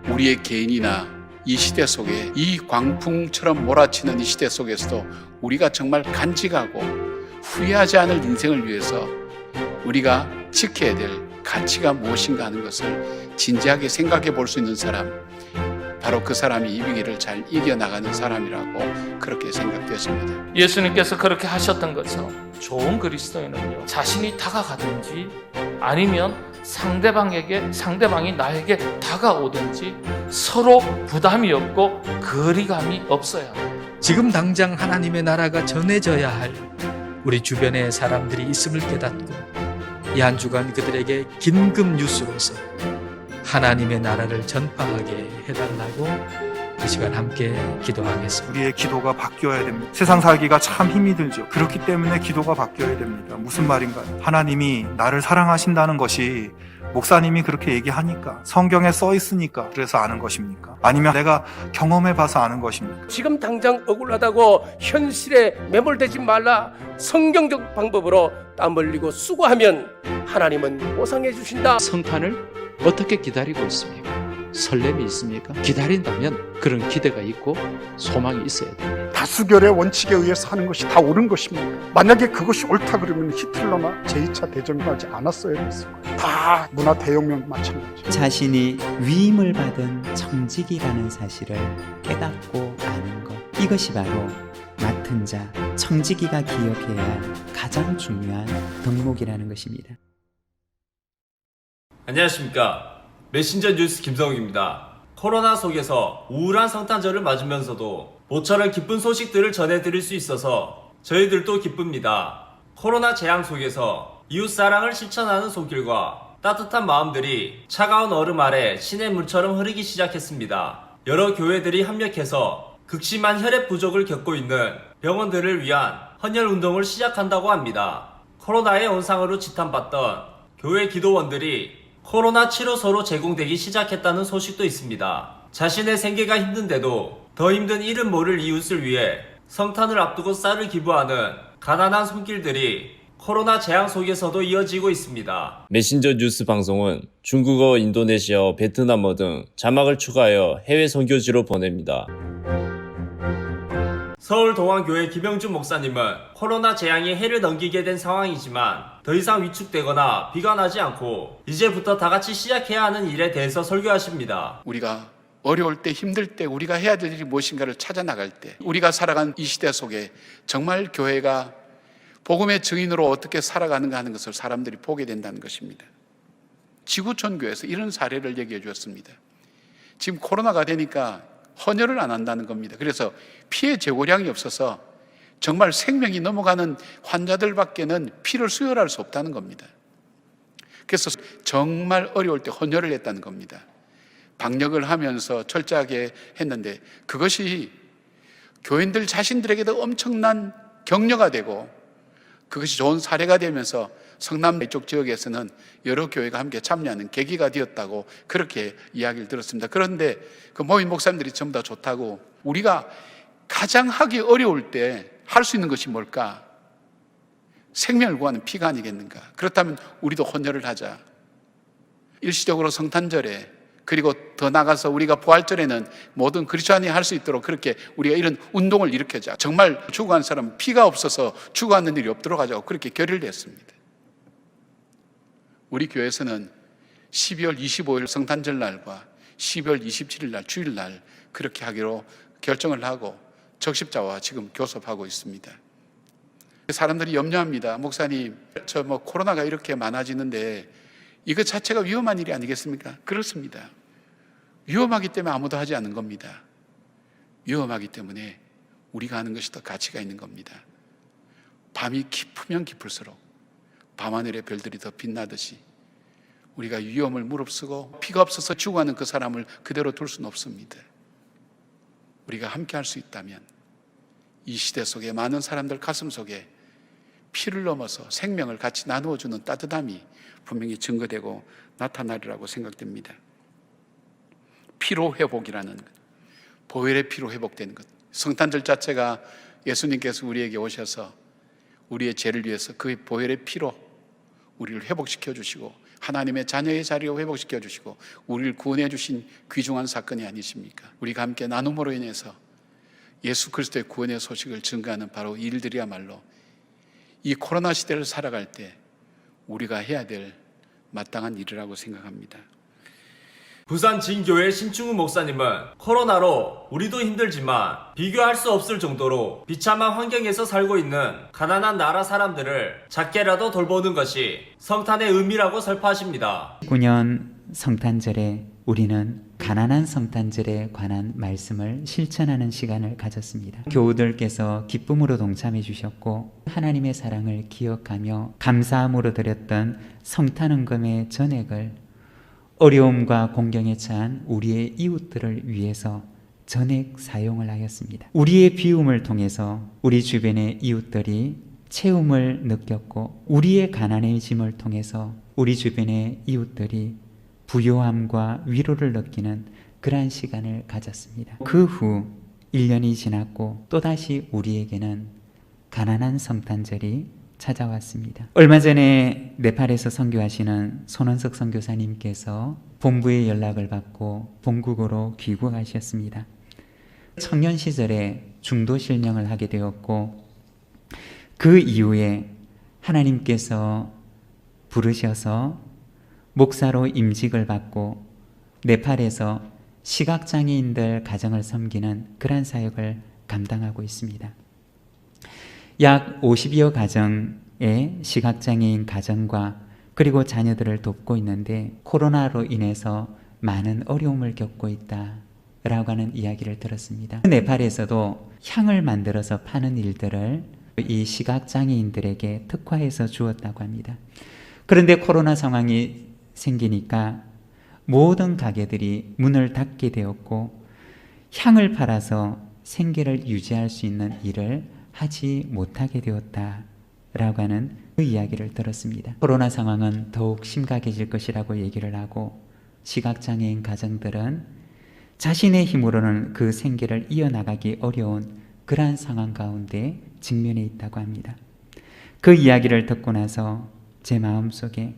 우리의 개인이나 이 시대 속에 이 광풍처럼 몰아치는 이 시대 속에서도 우리가 정말 간직하고 후회하지 않을 인생을 위해서 우리가 지켜야 될 가치가 무엇인가 하는 것을 진지하게 생각해 볼 수 있는 사람, 바로 그 사람이 이 위기를 잘 이겨나가는 사람이라고 그렇게 생각되었습니다. 예수님께서 그렇게 하셨던 것처럼 좋은 그리스도인은요, 자신이 다가가든지 아니면 상대방이 나에게 다가오든지 서로 부담이 없고 거리감이 없어야 합니다. 지금 당장 하나님의 나라가 전해져야 할 우리 주변의 사람들이 있음을 깨닫고 이 한 주간 그들에게 긴급 뉴스로서 하나님의 나라를 전파하게 해달라고 이 시간 함께 기도하겠습니다. 우리의 기도가 바뀌어야 됩니다. 세상 살기가 참 힘이 들죠. 그렇기 때문에 기도가 바뀌어야 됩니다. 무슨 말인가요? 하나님이 나를 사랑하신다는 것이 목사님이 그렇게 얘기하니까, 성경에 써 있으니까 그래서 아는 것입니까? 아니면 내가 경험해 봐서 아는 것입니까? 지금 당장 억울하다고 현실에 매몰되지 말라. 성경적 방법으로 땀 흘리고 수고하면 하나님은 보상해 주신다. 성탄을 어떻게 기다리고 있습니까? 설렘이 있습니까? 기다린다면 그런 기대가 있고 소망이 있어야 됩니다. 다수결의 원칙에 의해서 하는 것이 다 옳은 것입니까? 만약에 그것이 옳다 그러면 히틀러나 제2차 대전을 하지 않았어야 했을 거예요. 다 문화 대혁명 마찬가지. 자신이 위임을 받은 청직이라는 사실을 깨닫고 아는 것, 이것이 바로 맡은 자, 청지기가 기억해야 할 가장 중요한 덕목이라는 것입니다. 안녕하십니까. 메신저 뉴스 김성욱입니다. 코로나 속에서 우울한 성탄절을 맞으면서도 모처럼 기쁜 소식들을 전해드릴 수 있어서 저희들도 기쁩니다. 코로나 재앙 속에서 이웃사랑을 실천하는 손길과 따뜻한 마음들이 차가운 얼음 아래 신의 물처럼 흐르기 시작했습니다. 여러 교회들이 협력해서 극심한 혈액 부족을 겪고 있는 병원들을 위한 헌혈 운동을 시작한다고 합니다. 코로나의 온상으로 지탄받던 교회 기도원들이 코로나 치료소로 제공되기 시작했다는 소식도 있습니다. 자신의 생계가 힘든데도 더 힘든 이름 모를 이웃을 위해 성탄을 앞두고 쌀을 기부하는 가난한 손길들이 코로나 재앙 속에서도 이어지고 있습니다. 메신저 뉴스 방송은 중국어, 인도네시아어, 베트남어 등 자막을 추가하여 해외 선교지로 보냅니다. 서울동안교회 김영준 목사님은 코로나 재앙이 해를 넘기게 된 상황이지만 더 이상 위축되거나 비관하지 않고 이제부터 다 같이 시작해야 하는 일에 대해서 설교하십니다. 우리가 어려울 때, 힘들 때 우리가 해야 될 일이 무엇인가를 찾아 나갈 때, 우리가 살아간 이 시대 속에 정말 교회가 복음의 증인으로 어떻게 살아가는가 하는 것을 사람들이 보게 된다는 것입니다. 지구촌 교회에서 이런 사례를 얘기해 주었습니다. 지금 코로나가 되니까 헌혈을 안 한다는 겁니다. 그래서 피의 재고량이 없어서 정말 생명이 넘어가는 환자들밖에는 피를 수혈할 수 없다는 겁니다. 그래서 정말 어려울 때 헌혈을 했다는 겁니다. 방역을 하면서 철저하게 했는데 그것이 교인들 자신들에게도 엄청난 격려가 되고 그것이 좋은 사례가 되면서 성남 이쪽 지역에서는 여러 교회가 함께 참여하는 계기가 되었다고 그렇게 이야기를 들었습니다. 그런데 그 모인 목사님들이 전부 다 좋다고, 우리가 가장 하기 어려울 때 할 수 있는 것이 뭘까? 생명을 구하는 피가 아니겠는가? 그렇다면 우리도 헌혈을 하자. 일시적으로 성탄절에, 그리고 더 나가서 우리가 부활절에는 모든 그리스도인이 할 수 있도록 그렇게 우리가 이런 운동을 일으켜자. 정말 죽어간 사람은 피가 없어서 죽어가는 일이 없도록 하자고 그렇게 결의를 했습니다. 우리 교회에서는 12월 25일 성탄절 날과 12월 27일 날 주일날 그렇게 하기로 결정을 하고 적십자와 지금 교섭하고 있습니다. 사람들이 염려합니다. 목사님, 저 코로나가 이렇게 많아지는데 이것 자체가 위험한 일이 아니겠습니까? 그렇습니다. 위험하기 때문에 아무도 하지 않는 겁니다. 위험하기 때문에 우리가 하는 것이 더 가치가 있는 겁니다. 밤이 깊으면 깊을수록 밤하늘의 별들이 더 빛나듯이 우리가 위험을 무릅쓰고 피가 없어서 죽어가는 그 사람을 그대로 둘 수는 없습니다. 우리가 함께 할 수 있다면 이 시대 속에 많은 사람들 가슴 속에 피를 넘어서 생명을 같이 나누어주는 따뜻함이 분명히 증거되고 나타나리라고 생각됩니다. 피로 회복이라는 것, 보혈의 피로 회복되는 것, 성탄절 자체가 예수님께서 우리에게 오셔서 우리의 죄를 위해서 그 보혈의 피로 우리를 회복시켜 주시고 하나님의 자녀의 자리を회복시켜 주시고 우리를 구원해 주신 귀중한 사건이 아니십니까? 우리가 함께 나눔으로 인해서 예수 그리스도의 구원의 소식을 증거하는 바로 이 일들이야말로 이 코로나 시대를 살아갈 때 우리가 해야 될 마땅한 일이라고 생각합니다. 부산 진교회 신충우 목사님은 코로나로 우리도 힘들지만 비교할 수 없을 정도로 비참한 환경에서 살고 있는 가난한 나라 사람들을 작게라도 돌보는 것이 성탄의 의미라고 설파하십니다. 19년 성탄절에 우리는 가난한 성탄절에 관한 말씀을 실천하는 시간을 가졌습니다. 교우들께서 기쁨으로 동참해 주셨고 하나님의 사랑을 기억하며 감사함으로 드렸던 성탄헌금의 전액을 어려움과 공경에 처한 우리의 이웃들을 위해서 전액 사용을 하였습니다. 우리의 비움을 통해서 우리 주변의 이웃들이 채움을 느꼈고 우리의 가난의 짐을 통해서 우리 주변의 이웃들이 부요함과 위로를 느끼는 그러한 시간을 가졌습니다. 그 후 1년이 지났고 또다시 우리에게는 가난한 성탄절이 찾아왔습니다. 얼마 전에 네팔에서 선교하시는 손원석 선교사님께서 본부의 연락을 받고 본국으로 귀국하셨습니다. 청년 시절에 중도 실령을 하게 되었고 그 이후에 하나님께서 부르셔서 목사로 임직을 받고 네팔에서 시각장애인들 가정을 섬기는 그런 사역을 감당하고 있습니다. 약 50여 가정의 시각장애인 가정과 그리고 자녀들을 돕고 있는데 코로나로 인해서 많은 어려움을 겪고 있다라고 하는 이야기를 들었습니다. 네팔에서도 향을 만들어서 파는 일들을 이 시각장애인들에게 특화해서 주었다고 합니다. 그런데 코로나 상황이 생기니까 모든 가게들이 문을 닫게 되었고 향을 팔아서 생계를 유지할 수 있는 일을 하지 못하게 되었다라고 하는 그 이야기를 들었습니다. 코로나 상황은 더욱 심각해질 것이라고 얘기를 하고 시각장애인 가정들은 자신의 힘으로는 그 생계를 이어나가기 어려운 그러한 상황 가운데 직면해 있다고 합니다. 그 이야기를 듣고 나서 제 마음속에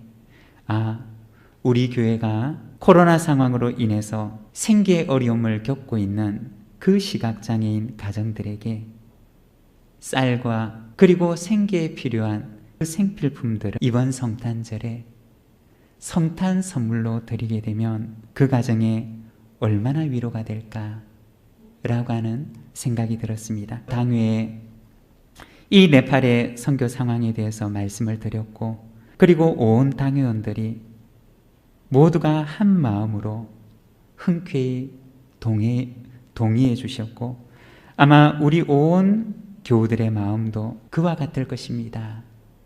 우리 교회가 코로나 상황으로 인해서 생계의 어려움을 겪고 있는 그 시각장애인 가정들에게 쌀과 그리고 생계에 필요한 그 생필품들을 이번 성탄절에 성탄 선물로 드리게 되면 그 가정에 얼마나 위로가 될까라고 하는 생각이 들었습니다. 당회에 이 네팔의 선교 상황에 대해서 말씀을 드렸고 그리고 온 당회원들이 모두가 한 마음으로 흔쾌히 동의해 주셨고 아마 우리 온 교우들의 마음도 그와 같을 것입니다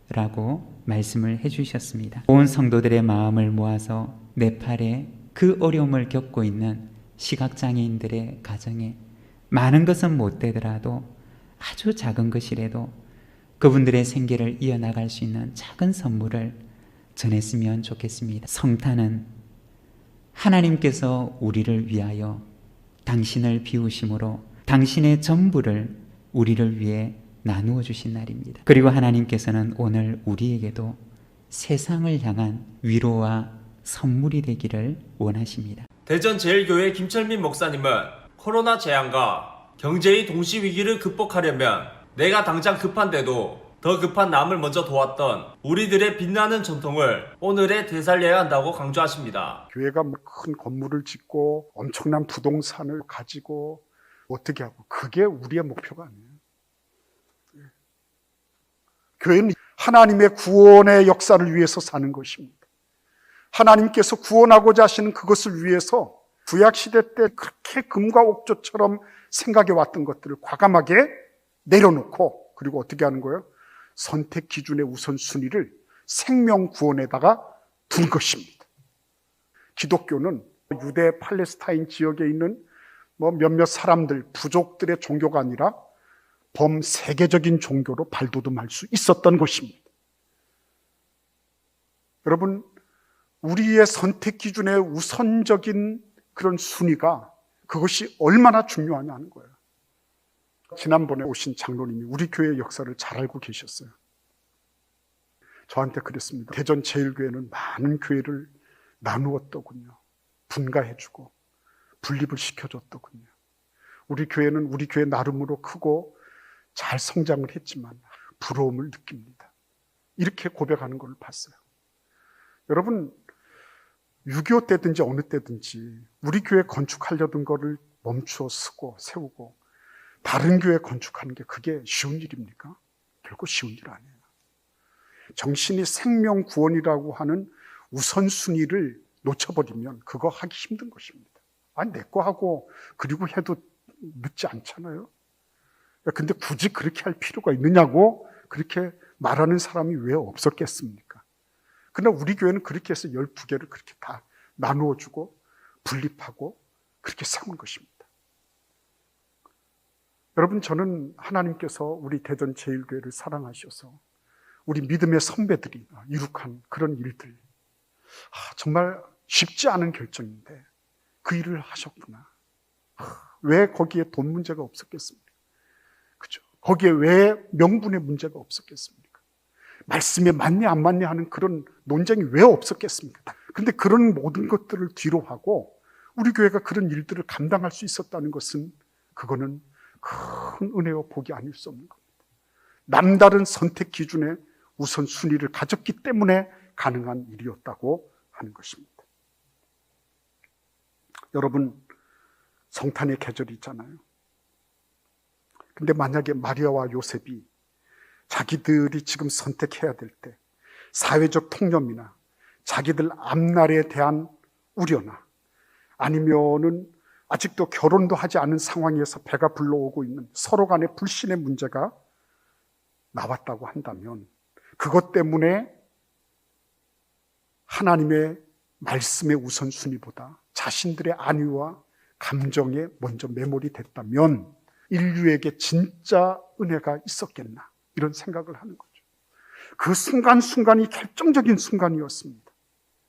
라고 말씀을 해주셨습니다. 온 성도들의 마음을 모아서 네팔에 그 어려움을 겪고 있는 시각장애인들의 가정에 많은 것은 못 되더라도 아주 작은 것이라도 그분들의 생계를 이어나갈 수 있는 작은 선물을 전했으면 좋겠습니다. 성탄은 하나님께서 우리를 위하여 당신을 비우심으로 당신의 전부를 우리를 위해 나누어 주신 날입니다. 그리고 하나님께서는 오늘 우리에게도 세상을 향한 위로와 선물이 되기를 원하십니다. 대전제일교회 김철민 목사님은 코로나 재앙과 경제의 동시 위기를 극복하려면 내가 당장 급한데도 더 급한 남을 먼저 도왔던 우리들의 빛나는 전통을 오늘에 되살려야 한다고 강조하십니다. 교회가 큰 건물을 짓고 엄청난 부동산을 가지고 어떻게 하고 그게 우리의 목표가 아니에요. 교회는 하나님의 구원의 역사를 위해서 사는 것입니다. 하나님께서 구원하고자 하시는 그것을 위해서 구약시대 때 그렇게 금과 옥조처럼 생각해 왔던 것들을 과감하게 내려놓고 그리고 어떻게 하는 거예요? 선택 기준의 우선순위를 생명 구원에다가 둔 것입니다. 기독교는 유대 팔레스타인 지역에 있는 몇몇 사람들, 부족들의 종교가 아니라 범세계적인 종교로 발돋움할 수 있었던 것입니다. 여러분, 우리의 선택 기준의 우선적인 그런 순위가 그것이 얼마나 중요하냐는 거예요. 지난번에 오신 장로님이 우리 교회의 역사를 잘 알고 계셨어요. 저한테 그랬습니다. 대전 제일교회는 많은 교회를 나누었더군요. 분가해주고 분립을 시켜줬더군요. 우리 교회는 우리 교회 나름으로 크고 잘 성장을 했지만 부러움을 느낍니다. 이렇게 고백하는 걸 봤어요. 여러분, 6.25 때든지 어느 때든지 우리 교회 건축하려던 거를 멈추어 쓰고 세우고 다른 교회 건축하는 게 그게 쉬운 일입니까? 결코 쉬운 일 아니에요. 정신이 생명 구원이라고 하는 우선순위를 놓쳐버리면 그거 하기 힘든 것입니다. 아니, 내 거 하고 그리고 해도 늦지 않잖아요. 근데 굳이 그렇게 할 필요가 있느냐고 그렇게 말하는 사람이 왜 없었겠습니까? 그러나 우리 교회는 그렇게 해서 12개를 그렇게 다 나누어주고 분립하고 그렇게 세운 것입니다. 여러분, 저는 하나님께서 우리 대전 제일교회를 사랑하셔서 우리 믿음의 선배들이 이룩한 그런 일들, 정말 쉽지 않은 결정인데 그 일을 하셨구나. 왜 거기에 돈 문제가 없었겠습니까? 그죠? 거기에 왜 명분의 문제가 없었겠습니까? 말씀에 맞냐 안 맞냐 하는 그런 논쟁이 왜 없었겠습니까? 그런데 그런 모든 것들을 뒤로 하고 우리 교회가 그런 일들을 감당할 수 있었다는 것은 그거는 큰 은혜와 복이 아닐 수 없는 겁니다. 남다른 선택 기준의 우선순위를 가졌기 때문에 가능한 일이었다고 하는 것입니다. 여러분, 성탄의 계절이 있잖아요. 근데 만약에 마리아와 요셉이 자기들이 지금 선택해야 될 때 사회적 통념이나 자기들 앞날에 대한 우려나 아니면은 아직도 결혼도 하지 않은 상황에서 배가 불러오고 있는 서로 간의 불신의 문제가 나왔다고 한다면 그것 때문에 하나님의 말씀의 우선순위보다 자신들의 안위와 감정에 먼저 매몰이 됐다면 인류에게 진짜 은혜가 있었겠나 이런 생각을 하는 거죠. 그 순간순간이 결정적인 순간이었습니다.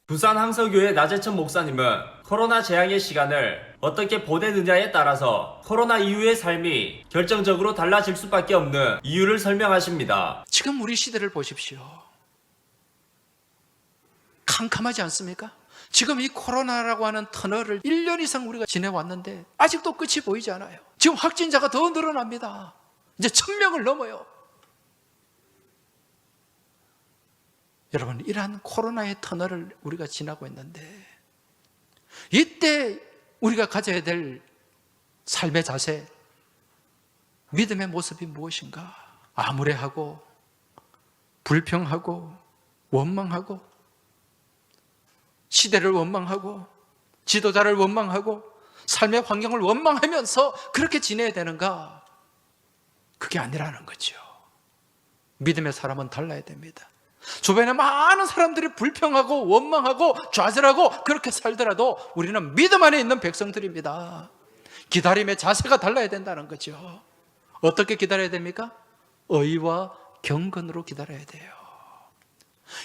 부산 함서교회 나재천 목사님은 코로나 재앙의 시간을 어떻게 보내느냐에 따라서 코로나 이후의 삶이 결정적으로 달라질 수밖에 없는 이유를 설명하십니다. 지금 우리 시대를 보십시오. 캄캄하지 않습니까? 지금 이 코로나라고 하는 터널을 1년 이상 우리가 지내왔는데 아직도 끝이 보이지 않아요. 지금 확진자가 더 늘어납니다. 이제 1000명을 넘어요. 여러분, 이러한 코로나의 터널을 우리가 지나고 있는데 이때 우리가 가져야 될 삶의 자세, 믿음의 모습이 무엇인가? 암울해하고 불평하고 원망하고 시대를 원망하고 지도자를 원망하고 삶의 환경을 원망하면서 그렇게 지내야 되는가? 그게 아니라는 거죠. 믿음의 사람은 달라야 됩니다. 주변에 많은 사람들이 불평하고 원망하고 좌절하고 그렇게 살더라도 우리는 믿음 안에 있는 백성들입니다. 기다림의 자세가 달라야 된다는 거죠. 어떻게 기다려야 됩니까? 의와 경건으로 기다려야 돼요.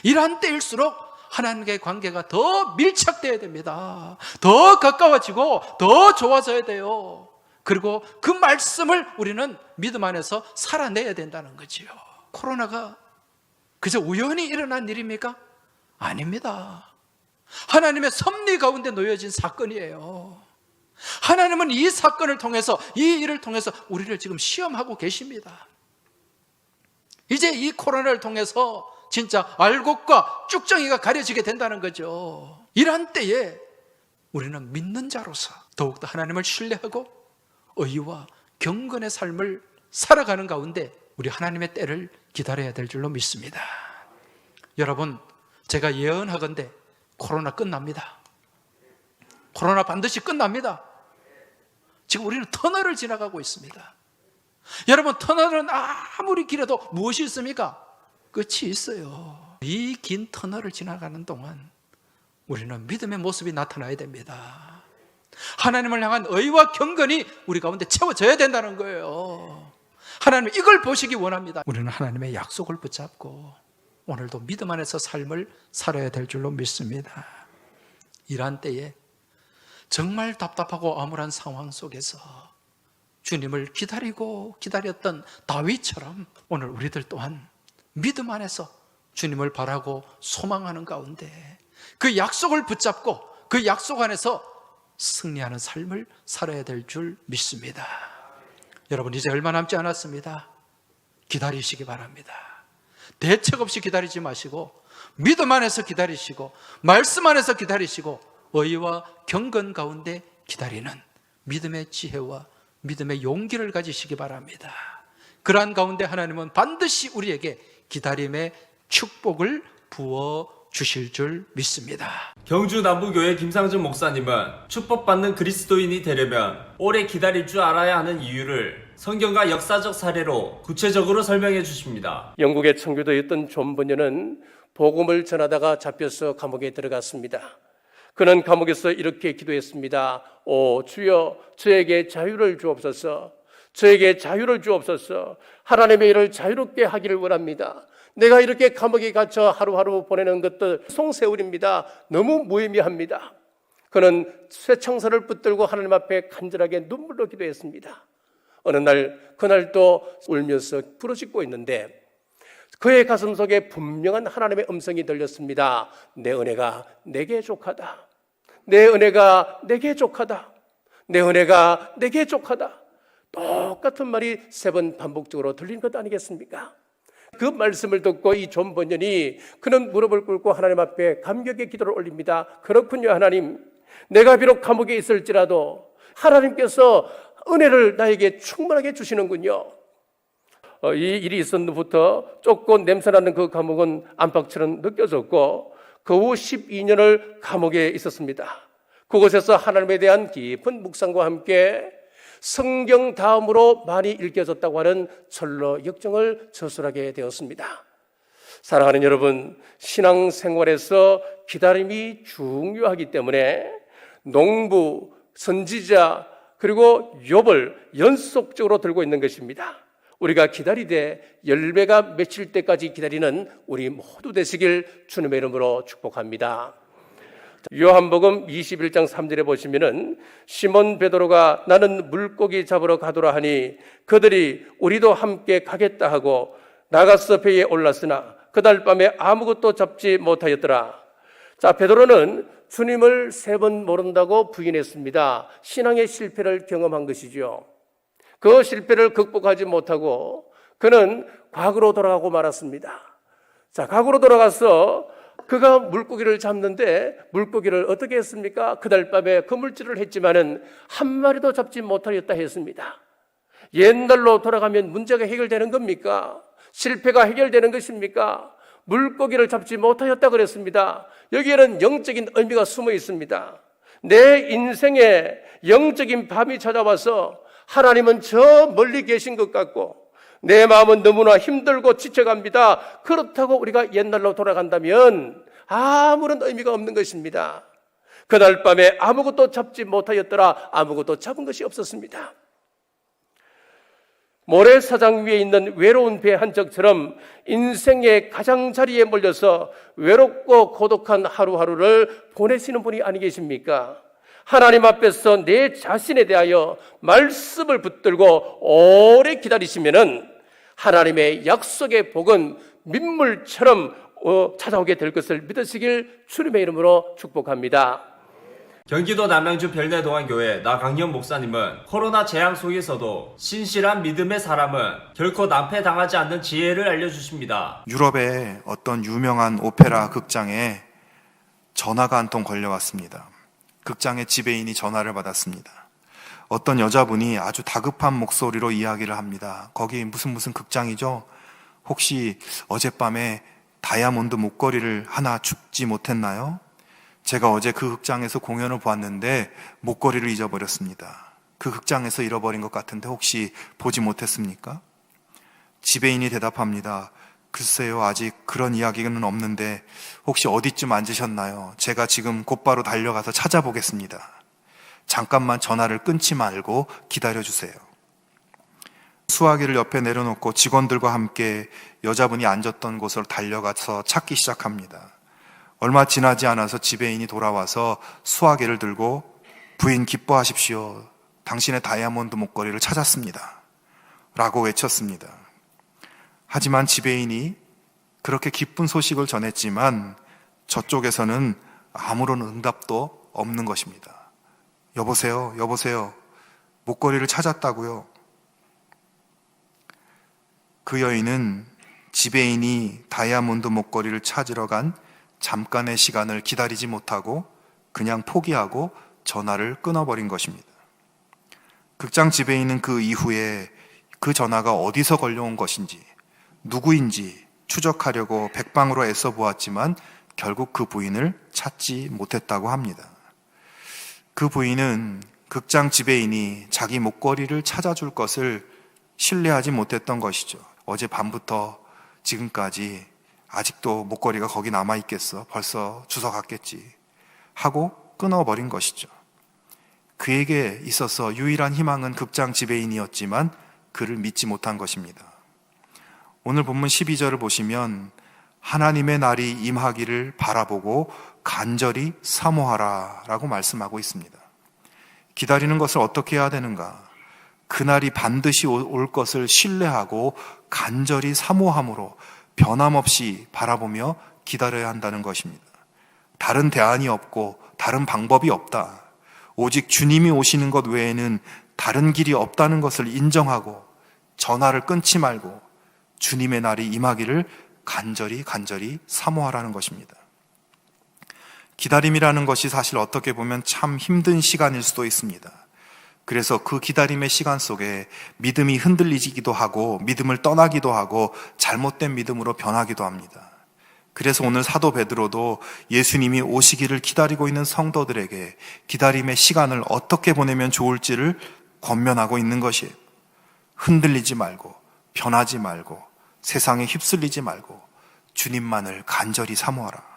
이러한 때일수록 하나님과의 관계가 더 밀착되어야 됩니다. 더 가까워지고 더 좋아져야 돼요. 그리고 그 말씀을 우리는 믿음 안에서 살아내야 된다는 거지요. 코로나가 그저 우연히 일어난 일입니까? 아닙니다. 하나님의 섭리 가운데 놓여진 사건이에요. 하나님은 이 사건을 통해서, 이 일을 통해서 우리를 지금 시험하고 계십니다. 이제 이 코로나를 통해서 진짜 알곡과 쭉정이가 가려지게 된다는 거죠. 이러한 때에 우리는 믿는 자로서 더욱더 하나님을 신뢰하고 의와 경건의 삶을 살아가는 가운데 우리 하나님의 때를 기다려야 될 줄로 믿습니다. 여러분, 제가 예언하건대 코로나 끝납니다. 코로나 반드시 끝납니다. 지금 우리는 터널을 지나가고 있습니다. 여러분, 터널은 아무리 길어도 무엇이 있습니까? 끝이 있어요. 이 긴 터널을 지나가는 동안 우리는 믿음의 모습이 나타나야 됩니다. 하나님을 향한 의와 경건이 우리 가운데 채워져야 된다는 거예요. 하나님 이걸 보시기 원합니다. 우리는 하나님의 약속을 붙잡고 오늘도 믿음 안에서 삶을 살아야 될 줄로 믿습니다. 이러한 때에 정말 답답하고 암울한 상황 속에서 주님을 기다리고 기다렸던 다윗처럼 오늘 우리들 또한 믿음 안에서 주님을 바라고 소망하는 가운데 그 약속을 붙잡고 그 약속 안에서 승리하는 삶을 살아야 될 줄 믿습니다. 여러분, 이제 얼마 남지 않았습니다. 기다리시기 바랍니다. 대책 없이 기다리지 마시고 믿음 안에서 기다리시고 말씀 안에서 기다리시고 의와 경건 가운데 기다리는 믿음의 지혜와 믿음의 용기를 가지시기 바랍니다. 그러한 가운데 하나님은 반드시 우리에게 기다림의 축복을 부어 주실 줄 믿습니다. 경주 남부교회 김상준 목사님은 축복받는 그리스도인이 되려면 오래 기다릴 줄 알아야 하는 이유를 성경과 역사적 사례로 구체적으로 설명해 주십니다. 영국의 청교도였던 존 번연은 복음을 전하다가 잡혀서 감옥에 들어갔습니다. 그는 감옥에서 이렇게 기도했습니다. 오 주여, 저에게 자유를 주옵소서. 저에게 자유를 주옵소서. 하나님의 일을 자유롭게 하기를 원합니다. 내가 이렇게 감옥에 갇혀 하루하루 보내는 것도 송세월입니다. 너무 무의미합니다. 그는 쇠창살을 붙들고 하나님 앞에 간절하게 눈물로 기도했습니다. 어느 날, 그날도 울면서 부르짖고 있는데 그의 가슴 속에 분명한 하나님의 음성이 들렸습니다. 내 은혜가 내게 족하다. 내 은혜가 내게 족하다. 내 은혜가 내게 족하다. 똑같은 말이 3번 반복적으로 들린 것 아니겠습니까? 그 말씀을 듣고 이 존 번연이 그는 무릎을 꿇고 하나님 앞에 감격의 기도를 올립니다. 그렇군요, 하나님. 내가 비록 감옥에 있을지라도 하나님께서 은혜를 나에게 충만하게 주시는군요. 이 일이 있었던 후부터 좁고 냄새나는 그 감옥은 안팎처럼 느껴졌고 그 후 12년을 감옥에 있었습니다. 그곳에서 하나님에 대한 깊은 묵상과 함께 성경 다음으로 많이 읽혀졌다고 하는 철로 역정을 저술하게 되었습니다. 사랑하는 여러분, 신앙생활에서 기다림이 중요하기 때문에 농부, 선지자, 그리고 욥을 연속적으로 들고 있는 것입니다. 우리가 기다리되 열매가 맺힐 때까지 기다리는 우리 모두 되시길 주님의 이름으로 축복합니다. 요한복음 21장 3절에 보시면은 시몬 베드로가 나는 물고기 잡으러 가도록 하니 그들이 우리도 함께 가겠다 하고 나가서 배에 올랐으나 그날 밤에 아무것도 잡지 못하였더라. 자, 베드로는 주님을 3번 모른다고 부인했습니다. 신앙의 실패를 경험한 것이죠. 그 실패를 극복하지 못하고 그는 과거로 돌아가고 말았습니다. 자, 과거로 돌아가서 그가 물고기를 잡는데 물고기를 어떻게 했습니까? 그날 밤에 그물질을 했지만은 한 마리도 잡지 못하였다 했습니다. 옛날로 돌아가면 문제가 해결되는 겁니까? 실패가 해결되는 것입니까? 물고기를 잡지 못하였다 그랬습니다. 여기에는 영적인 의미가 숨어 있습니다. 내 인생에 영적인 밤이 찾아와서 하나님은 저 멀리 계신 것 같고 내 마음은 너무나 힘들고 지쳐갑니다. 그렇다고 우리가 옛날로 돌아간다면 아무런 의미가 없는 것입니다. 그날 밤에 아무것도 잡지 못하였더라. 아무것도 잡은 것이 없었습니다. 모래사장 위에 있는 외로운 배 한 척처럼 인생의 가장자리에 몰려서 외롭고 고독한 하루하루를 보내시는 분이 아니 계십니까? 하나님 앞에서 내 자신에 대하여 말씀을 붙들고 오래 기다리시면은 하나님의 약속의 복은 민물처럼 찾아오게 될 것을 믿으시길 주님의 이름으로 축복합니다. 경기도 남양주 별내동안교회 나강현 목사님은 코로나 재앙 속에서도 신실한 믿음의 사람은 결코 낭패당하지 않는 지혜를 알려주십니다. 유럽의 어떤 유명한 오페라 극장에 전화가 한 통 걸려왔습니다. 극장의 지배인이 전화를 받았습니다. 어떤 여자분이 아주 다급한 목소리로 이야기를 합니다. 거기 무슨 극장이죠? 혹시 어젯밤에 다이아몬드 목걸이를 하나 줍지 못했나요? 제가 어제 그 극장에서 공연을 보았는데 목걸이를 잊어버렸습니다. 그 극장에서 잃어버린 것 같은데 혹시 보지 못했습니까? 지배인이 대답합니다. 글쎄요, 아직 그런 이야기는 없는데 혹시 어디쯤 앉으셨나요? 제가 지금 곧바로 달려가서 찾아보겠습니다. 잠깐만 전화를 끊지 말고 기다려주세요. 수화기를 옆에 내려놓고 직원들과 함께 여자분이 앉았던 곳으로 달려가서 찾기 시작합니다. 얼마 지나지 않아서 지배인이 돌아와서 수화기를 들고 부인 기뻐하십시오. 당신의 다이아몬드 목걸이를 찾았습니다. 라고 외쳤습니다. 하지만 지배인이 그렇게 기쁜 소식을 전했지만 저쪽에서는 아무런 응답도 없는 것입니다. 여보세요, 여보세요. 목걸이를 찾았다고요. 그 여인은 지배인이 다이아몬드 목걸이를 찾으러 간 잠깐의 시간을 기다리지 못하고 그냥 포기하고 전화를 끊어버린 것입니다. 극장 지배인은 그 이후에 그 전화가 어디서 걸려온 것인지, 누구인지 추적하려고 백방으로 애써 보았지만 결국 그 부인을 찾지 못했다고 합니다. 그 부인은 극장 지배인이 자기 목걸이를 찾아줄 것을 신뢰하지 못했던 것이죠. 어제 밤부터 지금까지 아직도 목걸이가 거기 남아있겠어. 벌써 주워 갔겠지. 하고 끊어버린 것이죠. 그에게 있어서 유일한 희망은 극장 지배인이었지만 그를 믿지 못한 것입니다. 오늘 본문 12절을 보시면 하나님의 날이 임하기를 바라보고 간절히 사모하라 라고 말씀하고 있습니다. 기다리는 것을 어떻게 해야 되는가? 그날이 반드시 올 것을 신뢰하고 간절히 사모함으로 변함없이 바라보며 기다려야 한다는 것입니다. 다른 대안이 없고 다른 방법이 없다. 오직 주님이 오시는 것 외에는 다른 길이 없다는 것을 인정하고 전화를 끊지 말고 주님의 날이 임하기를 간절히 사모하라는 것입니다. 기다림이라는 것이 사실 어떻게 보면 참 힘든 시간일 수도 있습니다. 그래서 그 기다림의 시간 속에 믿음이 흔들리기도 하고 믿음을 떠나기도 하고 잘못된 믿음으로 변하기도 합니다. 그래서 오늘 사도 베드로도 예수님이 오시기를 기다리고 있는 성도들에게 기다림의 시간을 어떻게 보내면 좋을지를 권면하고 있는 것이에요. 흔들리지 말고 변하지 말고 세상에 휩쓸리지 말고 주님만을 간절히 사모하라.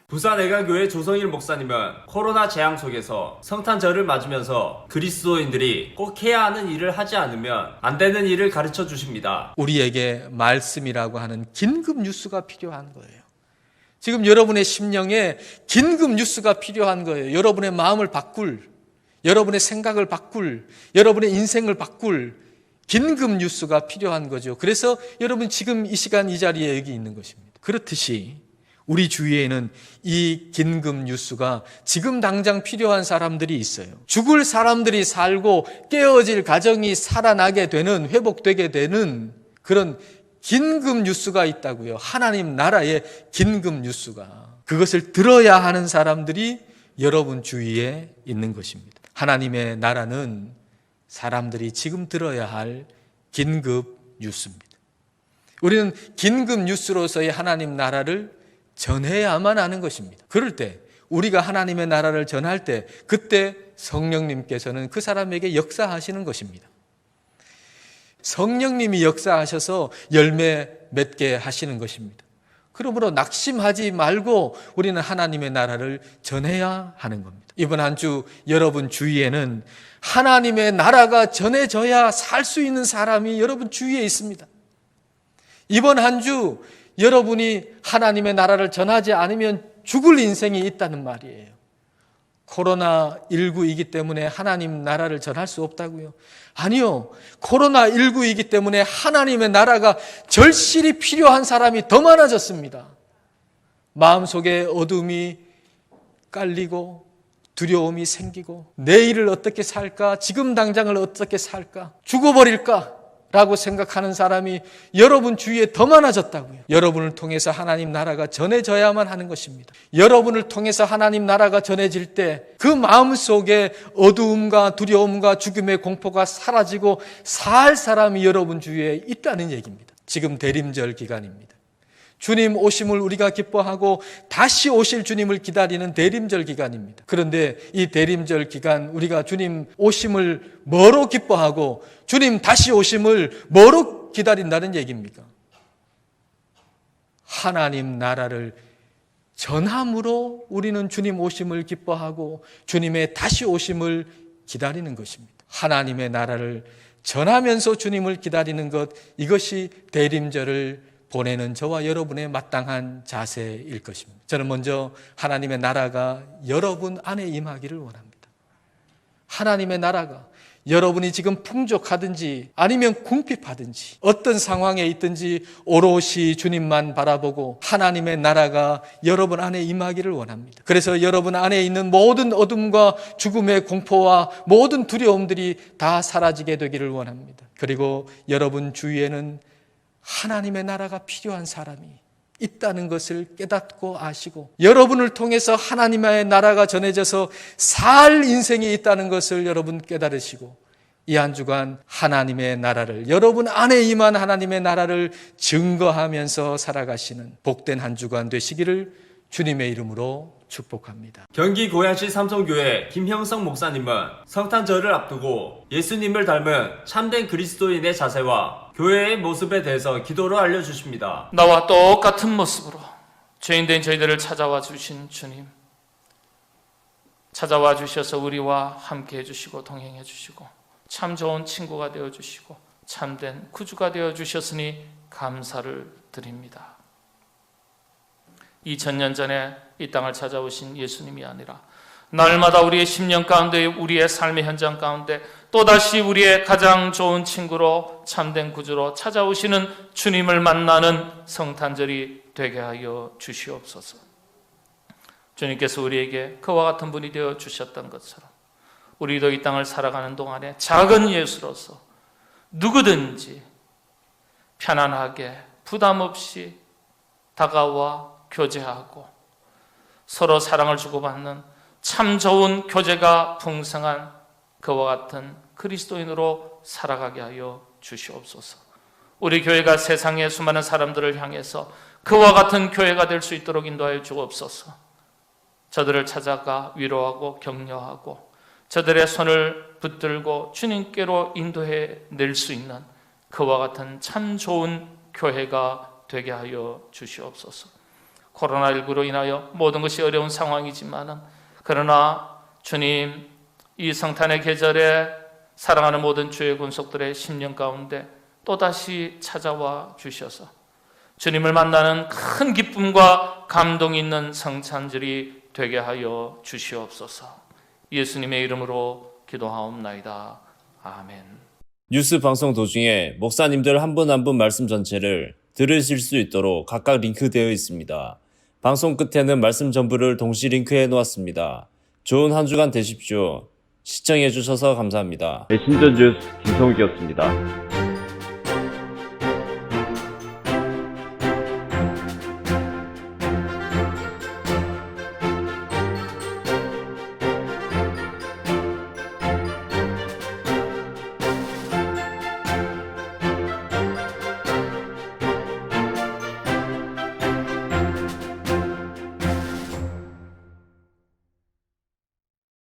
부산애가교회 조성일 목사님은 코로나 재앙 속에서 성탄절을 맞으면서 그리스도인들이 꼭 해야 하는 일을 하지 않으면 안 되는 일을 가르쳐 주십니다. 우리에게 말씀이라고 하는 긴급 뉴스가 필요한 거예요. 지금 여러분의 심령에 긴급 뉴스가 필요한 거예요. 여러분의 마음을 바꿀, 여러분의 생각을 바꿀, 여러분의 인생을 바꿀 긴급 뉴스가 필요한 거죠. 그래서 여러분 지금 이 시간 이 자리에 여기 있는 것입니다. 그렇듯이 우리 주위에는 이 긴급 뉴스가 지금 당장 필요한 사람들이 있어요. 죽을 사람들이 살고 깨어질 가정이 살아나게 되는, 회복되게 되는 그런 긴급 뉴스가 있다고요. 하나님 나라의 긴급 뉴스가. 그것을 들어야 하는 사람들이 여러분 주위에 있는 것입니다. 하나님의 나라는 사람들이 지금 들어야 할 긴급 뉴스입니다. 우리는 긴급 뉴스로서의 하나님 나라를 전해야만 하는 것입니다. 그럴 때 우리가 하나님의 나라를 전할 때 그때 성령님께서는 그 사람에게 역사하시는 것입니다. 성령님이 역사하셔서 열매 맺게 하시는 것입니다. 그러므로 낙심하지 말고 우리는 하나님의 나라를 전해야 하는 겁니다. 이번 한 주 여러분 주위에는 하나님의 나라가 전해져야 살 수 있는 사람이 여러분 주위에 있습니다. 이번 한 주 여러분이 하나님의 나라를 전하지 않으면 죽을 인생이 있다는 말이에요. 코로나19이기 때문에 하나님 나라를 전할 수 없다고요? 아니요. 코로나19이기 때문에 하나님의 나라가 절실히 필요한 사람이 더 많아졌습니다. 마음속에 어둠이 깔리고 두려움이 생기고 내일을 어떻게 살까? 지금 당장을 어떻게 살까? 죽어버릴까? 라고 생각하는 사람이 여러분 주위에 더 많아졌다고요. 여러분을 통해서 하나님 나라가 전해져야만 하는 것입니다. 여러분을 통해서 하나님 나라가 전해질 때 그 마음속에 어두움과 두려움과 죽음의 공포가 사라지고 살 사람이 여러분 주위에 있다는 얘기입니다. 지금 대림절 기간입니다. 주님 오심을 우리가 기뻐하고 다시 오실 주님을 기다리는 대림절 기간입니다. 그런데 이 대림절 기간 우리가 주님 오심을 뭐로 기뻐하고 주님 다시 오심을 뭐로 기다린다는 얘기입니까? 하나님 나라를 전함으로 우리는 주님 오심을 기뻐하고 주님의 다시 오심을 기다리는 것입니다. 하나님의 나라를 전하면서 주님을 기다리는 것, 이것이 대림절을 보내는 저와 여러분의 마땅한 자세일 것입니다. 저는 먼저 하나님의 나라가 여러분 안에 임하기를 원합니다. 하나님의 나라가 여러분이 지금 풍족하든지 아니면 궁핍하든지 어떤 상황에 있든지 오롯이 주님만 바라보고 하나님의 나라가 여러분 안에 임하기를 원합니다. 그래서 여러분 안에 있는 모든 어둠과 죽음의 공포와 모든 두려움들이 다 사라지게 되기를 원합니다. 그리고 여러분 주위에는 하나님의 나라가 필요한 사람이 있다는 것을 깨닫고 아시고 여러분을 통해서 하나님의 나라가 전해져서 살 인생이 있다는 것을 여러분 깨달으시고 이 한 주간 하나님의 나라를 여러분 안에 임한 하나님의 나라를 증거하면서 살아가시는 복된 한 주간 되시기를 주님의 이름으로 축복합니다. 경기 고양시 삼성교회 김형성 목사님은 성탄절을 앞두고 예수님을 닮은 참된 그리스도인의 자세와 교회의 모습에 대해서 기도로 알려주십니다. 나와 똑같은 모습으로 죄인된 저희들을 찾아와 주신 주님, 찾아와 주셔서 우리와 함께 해주시고 동행해 주시고 참 좋은 친구가 되어주시고 참된 구주가 되어주셨으니 감사를 드립니다. 2000년 전에 이 땅을 찾아오신 예수님이 아니라 날마다 우리의 10년 가운데 우리의 삶의 현장 가운데 또다시 우리의 가장 좋은 친구로 참된 구주로 찾아오시는 주님을 만나는 성탄절이 되게 하여 주시옵소서. 주님께서 우리에게 그와 같은 분이 되어 주셨던 것처럼 우리도 이 땅을 살아가는 동안에 작은 예수로서 누구든지 편안하게 부담 없이 다가와 교제하고 서로 사랑을 주고받는 참 좋은 교제가 풍성한 그와 같은 그리스도인으로 살아가게 하여 주시옵소서. 우리 교회가 세상의 수많은 사람들을 향해서 그와 같은 교회가 될 수 있도록 인도하여 주옵소서. 저들을 찾아가 위로하고 격려하고 저들의 손을 붙들고 주님께로 인도해 낼 수 있는 그와 같은 참 좋은 교회가 되게 하여 주시옵소서. 코로나19로 인하여 모든 것이 어려운 상황이지만 그러나 주님, 이 성탄의 계절에 사랑하는 모든 주의 군속들의 10년 가운데 또다시 찾아와 주셔서 주님을 만나는 큰 기쁨과 감동이 있는 성탄절이 되게 하여 주시옵소서. 예수님의 이름으로 기도하옵나이다. 아멘. 뉴스 방송 도중에 목사님들 한 분 한 분 말씀 전체를 들으실 수 있도록 각각 링크되어 있습니다. 방송 끝에는 말씀 전부를 동시 링크해 놓았습니다. 좋은 한 주간 되십시오. 시청해 주셔서 감사합니다. 메신저 뉴스 김성욱이었습니다.